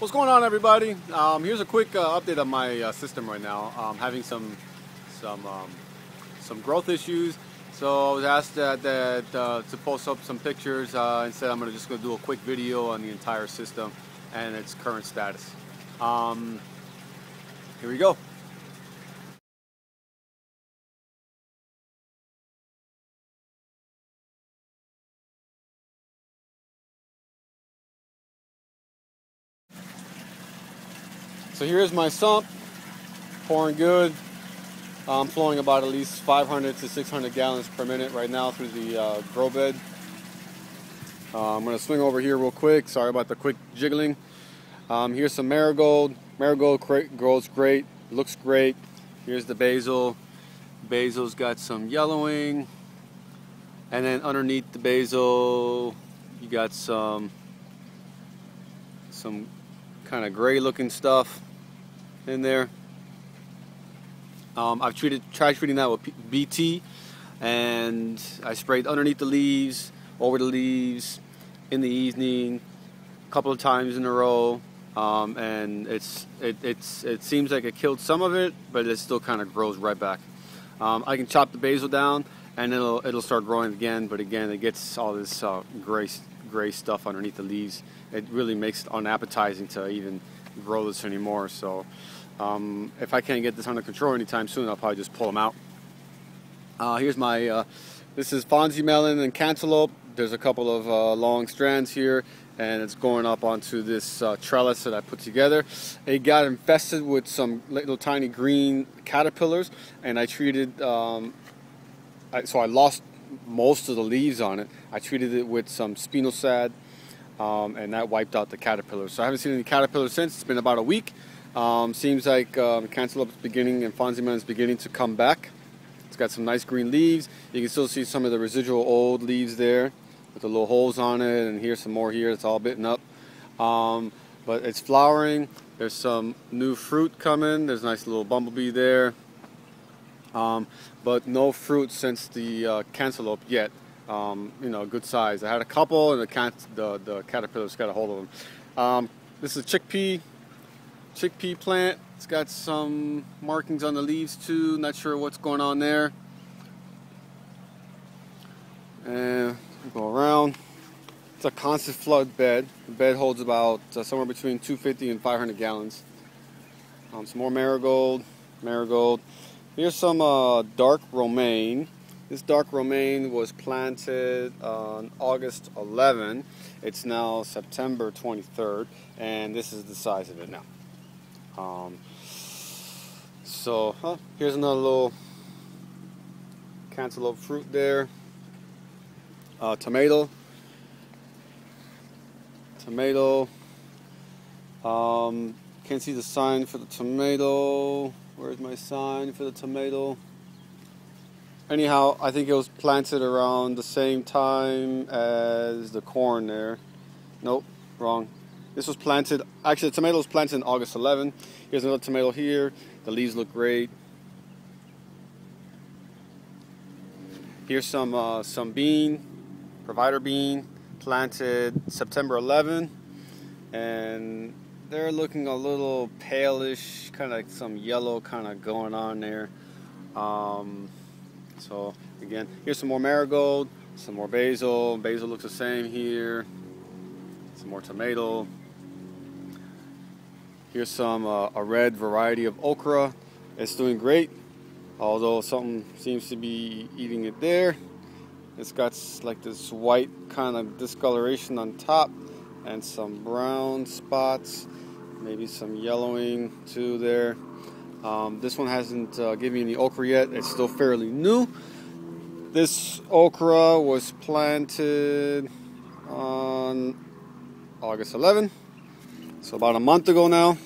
What's going on, everybody? Here's a quick update on my system right now. I'm having some growth issues, so I was asked to post up some pictures. Instead, I'm just going to do a quick video on the entire system and its current status. Here we go. So here's my sump, pouring good. I'm flowing about at least 500 to 600 gallons per minute right now through the grow bed. I'm going to swing over here real quick. Sorry about the quick jiggling. Here's some marigold. Marigold grows great, looks great. Here's the basil. Basil's got some yellowing. And then underneath the basil, you got some kind of gray looking stuff in there. I've tried treating that with BT, and I sprayed underneath the leaves, over the leaves, in the evening, a couple of times in a row, and it seems like it killed some of it, but it still kind of grows right back. I can chop the basil down, and it'll start growing again, but again, it gets all this gray stuff underneath the leaves. It really makes it unappetizing to even grow this anymore. So if I can't get this under control anytime soon, I'll probably just pull them out. Here's my, this is Fonzie melon and cantaloupe. There's a couple of long strands here, and it's going up onto this trellis that I put together. It got infested with some little tiny green caterpillars, and I treated, so I lost most of the leaves on it. I treated it with some spinosad, and that wiped out the caterpillars. So I haven't seen any caterpillars since. It's been about a week. Seems like cantaloupe is beginning and Fonzie melon is beginning to come back. It's got some nice green leaves. You can still see some of the residual old leaves there with the little holes on it, and here's some more here. It's all bitten up. But it's flowering. There's some new fruit coming. There's a nice little bumblebee there. But no fruit since the cantaloupe yet. You know, good size. I had a couple, and the caterpillars got a hold of them. This is chickpea plant. It's got some markings on the leaves too. Not sure what's going on there. And we'll go around. It's a constant flood bed. The bed holds about somewhere between 250 and 500 gallons. Some more marigold. Here's some dark romaine. This dark romaine was planted on August 11. It's now September 23rd, and this is the size of it now. Here's another little cantaloupe fruit there. Tomato. Can't see the sign for the tomato. Where's my sign for the tomato? Anyhow, I think it was planted around the same time as the corn there. Nope, wrong. This was planted, actually the tomato was planted on August 11. Here's another tomato here. The leaves look great. Here's some bean, provider bean, planted September 11. And they're looking a little palish, kind of some yellow kind of going on there. So again, here's some more marigold, some more basil. Basil looks the same here. Some more tomato. Here's some a red variety of okra. It's doing great, although something seems to be eating it there. It's got like this white kind of discoloration on top and some brown spots, maybe some yellowing too there. This one hasn't given me any okra yet. It's still fairly new. This okra was planted on August 11, so about a month ago now.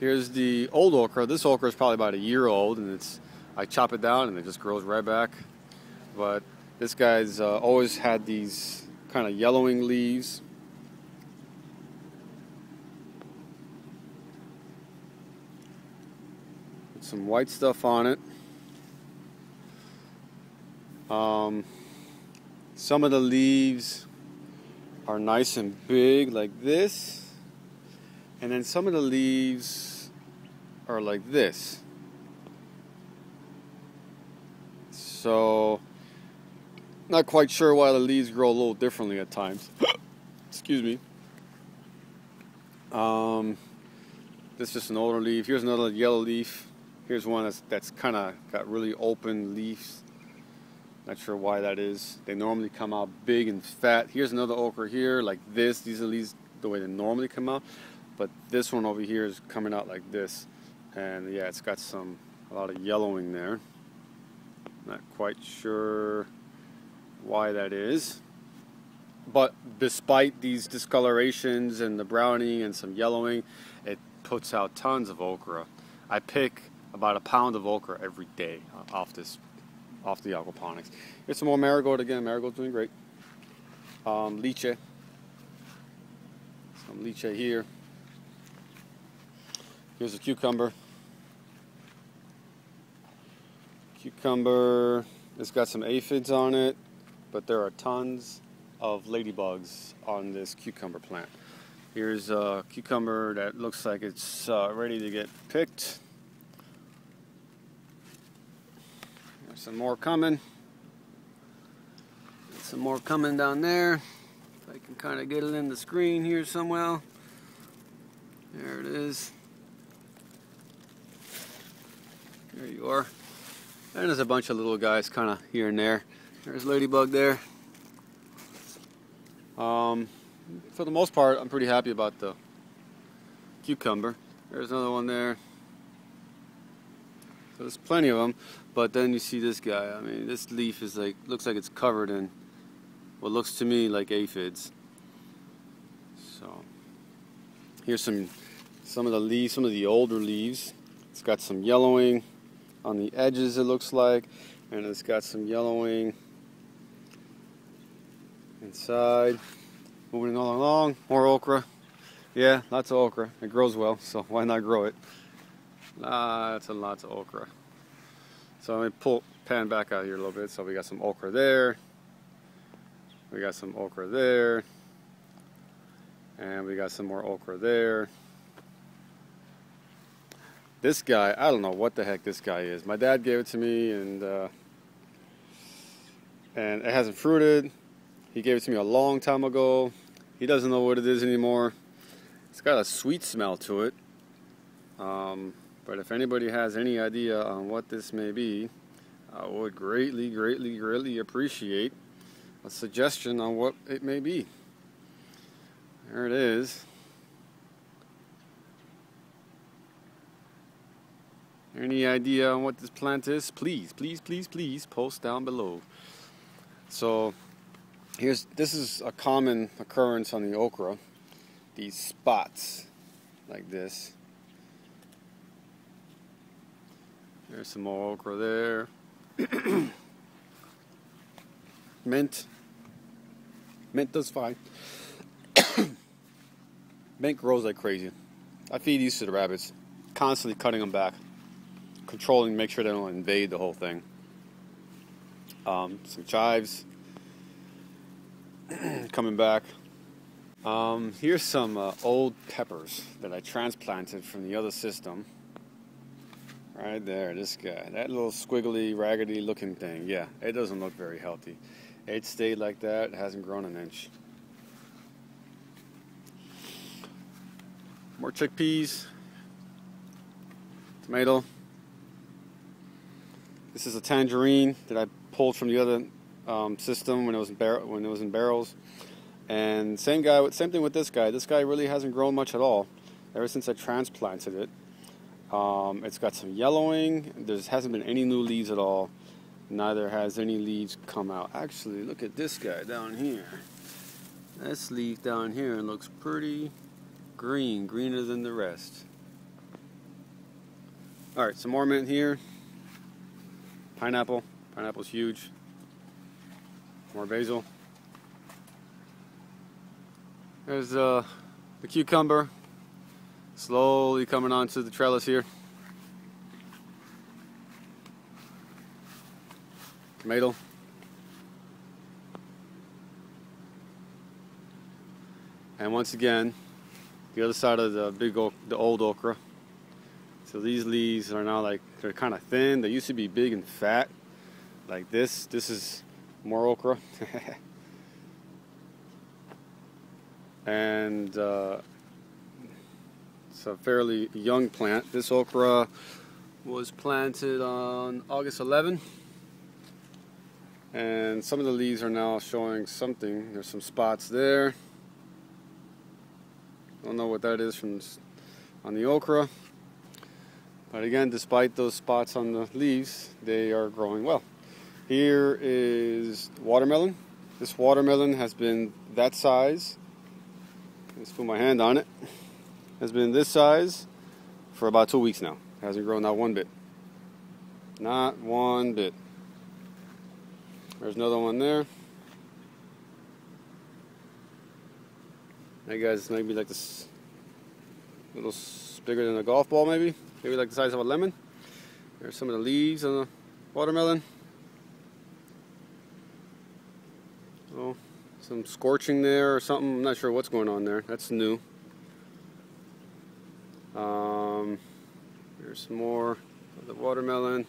Here's the old okra. This okra is probably about a year old, and I chop it down and it just grows right back. But this guy's always had these kind of yellowing leaves. Some white stuff on it. Some of the leaves are nice and big like this, and then some of the leaves are like this. So not quite sure why the leaves grow a little differently at times. Excuse me. This is just an older leaf. Here's another yellow leaf. Here's one that's kind of got really open leaves. Not sure why that is. They normally come out big and fat. Here's another okra here, like this. These are the way they normally come out. But this one over here is coming out like this. And yeah, it's got a lot of yellowing there. Not quite sure why that is. But despite these discolorations and the browning and some yellowing, it puts out tons of okra. I pick about a pound of okra every day off the aquaponics. Here's some more marigold again. Marigold's doing great. Lychee. Some lychee here. Here's a cucumber. Cucumber, it's got some aphids on it, but there are tons of ladybugs on this cucumber plant. Here's a cucumber that looks like it's ready to get picked. There's some more coming. There's some more coming down there. If I can kind of get it in the screen here somewhere. There it is. There you are. And there's a bunch of little guys kind of here and there. There's ladybug there. For the most part, I'm pretty happy about the cucumber. There's another one there. So there's plenty of them. But then you see this guy. I mean, this leaf is looks like it's covered in what looks to me like aphids. So here's some of the leaves, some of the older leaves. It's got some yellowing on the edges, it looks like, and it's got some yellowing inside. Moving all along, more okra. Yeah, lots of okra. It grows well, so why not grow it? Lots and lots of okra. So let me pan back out here a little bit. So we got some okra there. We got some okra there. And we got some more okra there. This guy, I don't know what the heck this guy is. My dad gave it to me, and it hasn't fruited. He gave it to me a long time ago. He doesn't know what it is anymore. It's got a sweet smell to it. But if anybody has any idea on what this may be, I would greatly, greatly, greatly appreciate a suggestion on what it may be. There it is. Any idea on what this plant is? Please, please, please, please post down below. So this is a common occurrence on the okra. These spots like this. There's some more okra there. Mint. Mint does fine. Mint grows like crazy. I feed these to the rabbits, constantly cutting them back, controlling, make sure they don't invade the whole thing. Some chives coming back. Here's some old peppers that I transplanted from the other system. Right there, this guy. That little squiggly, raggedy looking thing. Yeah, it doesn't look very healthy. It stayed like that. It hasn't grown an inch. More chickpeas. Tomato. This is a tangerine that I pulled from the other system when it was in barrels. And same thing with this guy. This guy really hasn't grown much at all ever since I transplanted it. It's got some yellowing. There hasn't been any new leaves at all. Neither has any leaves come out. Actually, look at this guy down here. This leaf down here looks pretty green, greener than the rest. Alright, some more mint here. Pineapple. Pineapple's huge. More basil. There's the cucumber. Slowly coming onto the trellis here. Tomato. And once again, the other side of the old okra. So these leaves are now like, they're kind of thin. They used to be big and fat like this. This is more okra. And it's a fairly young plant. This okra was planted on August 11, and some of the leaves are now showing something. There's some spots there. Don't know what that is on the okra, but again, despite those spots on the leaves, they are growing well. Here is watermelon. This watermelon has been that size. Let's put my hand on it. Has been this size for about 2 weeks now. Hasn't grown not one bit. Not one bit. There's another one there. That guy's maybe like this, a little bigger than a golf ball, maybe like the size of a lemon. There's some of the leaves on the watermelon. Oh, some scorching there or something. I'm not sure what's going on there. That's new. There's some more of the watermelon.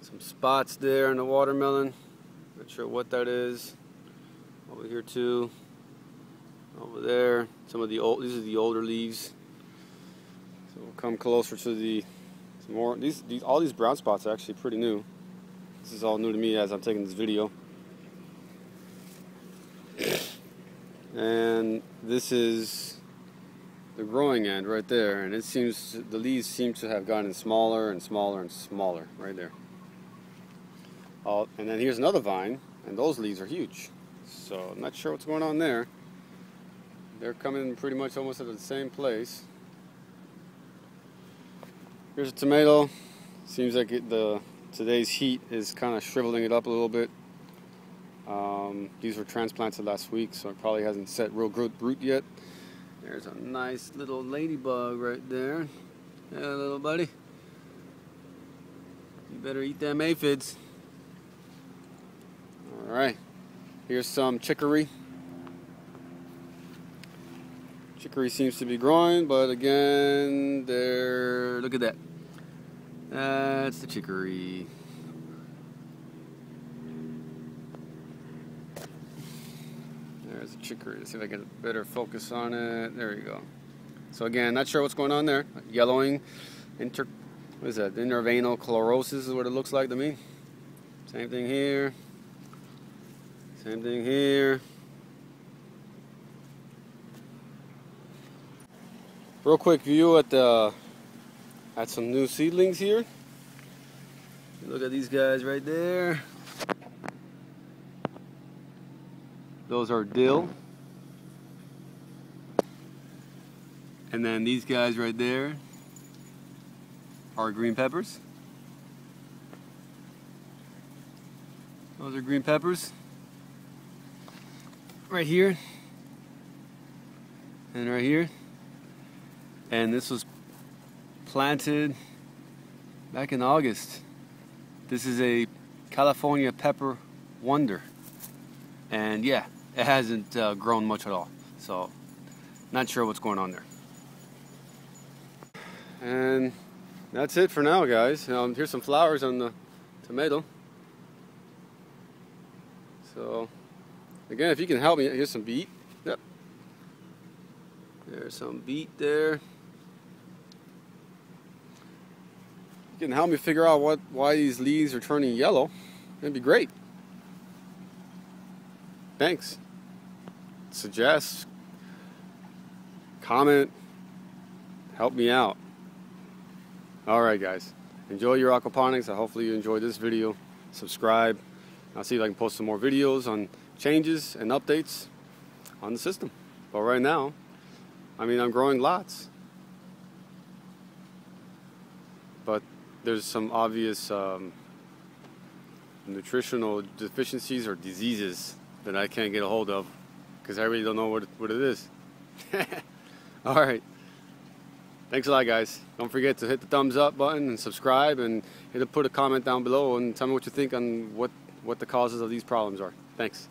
Some spots there in the watermelon. Not sure what that is. Over here too. Over there. Some of the these are the older leaves. So we'll come closer to some more. All these brown spots are actually pretty new. This is all new to me as I'm taking this video. And this is the growing end right there, and it seems the leaves seem to have gotten smaller and smaller and smaller right there. And then here's another vine, and those leaves are huge. So I'm not sure what's going on there. They're coming pretty much almost at the same place. Here's a tomato. Seems like today's heat is kind of shriveling it up a little bit. These were transplanted last week, so it probably hasn't set real good root yet. There's a nice little ladybug right there. Yeah, little buddy. You better eat them aphids. Alright. Here's some chicory. Chicory seems to be growing, but again, look at that. That's the chicory. There's a chicory. Let's see if I get a better focus on it. There you go. So again, not sure what's going on there. Yellowing, what is that? Intervenal chlorosis is what it looks like to me. Same thing here. Same thing here. Real quick view at some new seedlings here. Look at these guys right there. Those are dill. And then these guys right there are green peppers. Those are green peppers. Right here. And right here. And this was planted back in August. This is a California pepper wonder. And yeah, it hasn't grown much at all. So, not sure what's going on there. And that's it for now, guys. Here's some flowers on the tomato. So, again, if you can help me, here's some beet. Yep. There's some beet there. You can help me figure out why these leaves are turning yellow. That'd be great. Thanks. Suggest, comment, help me out. Alright guys, enjoy your aquaponics. Hopefully you enjoyed this video. Subscribe. I'll see if I can post some more videos on changes and updates on the system. But right now, I'm growing lots. But there's some obvious nutritional deficiencies or diseases that I can't get a hold of because I really don't know what it is. Alright. Thanks a lot, guys. Don't forget to hit the thumbs up button and subscribe, and put a comment down below and tell me what you think on what the causes of these problems are. Thanks.